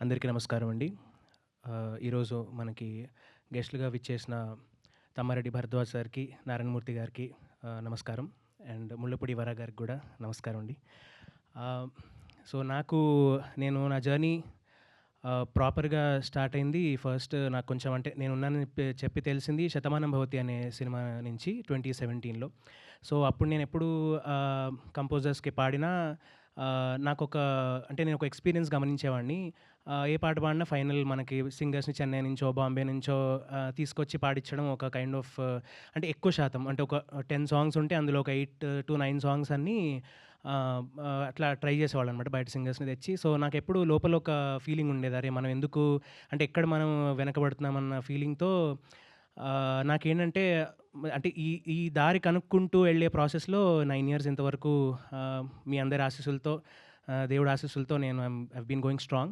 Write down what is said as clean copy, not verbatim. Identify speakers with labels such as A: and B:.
A: అందరికీ నమస్కారం అండి. ఈరోజు మనకి గెస్ట్‌లుగా విచ్చేసిన తమ్మారెడ్డి భరద్వాజ్ సార్‌కి, నారాయణమూర్తి గారికి నమస్కారం. అండ్ ముళ్ళపూడి వర గారికి గూడా నమస్కారం అండి. ఆహ్, సో, నేను నా జర్నీ ప్రాపర్‌గా స్టార్ట్ అయింది. ఫస్ట్ నాకు కొంచెం అంటే నేనున్నానని చెప్పి తెలిసింది 'శతమానం భవతి' అనే సినిమా నుంచి 2017లో. సో, అప్పుడు నేనెప్పుడు కంపోజర్స్‌కి పాడినా నాకొక అంటే నేనొక ఎక్స్‌పీరియన్స్ గమనించేవాడిని. ఏ పాట పాడినా ఫైనల్ మనకి సింగర్స్‌ని చెన్నై నుంచో, బాంబే నుంచో తీసుకొచ్చి పాడించడం ఒక కైండ్ ఆఫ్ అంటే ఎక్కువ శాతం అంటే ఒక 10 సాంగ్స్ ఉంటే అందులో ఒక 8-9 సాంగ్స్ అన్నీ అట్లా ట్రై చేసేవాళ్ళనమాట బయట సింగర్స్‌ని తెచ్చి. సో, నాకెప్పుడు లోపల ఒక ఫీలింగ్ ఉండేది. అరే! మనం ఎందుకు అంటే ఎక్కడ మనం వెనకబడుతున్నామన్న ఫీలింగ్‌తో నాకేంటంటే అంటే ఈ ఈ దారి కనుక్కుంటూ వెళ్ళే ప్రాసెస్‌లో 9 ఇయర్స్ ఇంతవరకు మీ అందరి ఆశీస్సులతో దేవుడి ఆశీస్సులతో నేను I have been going strong.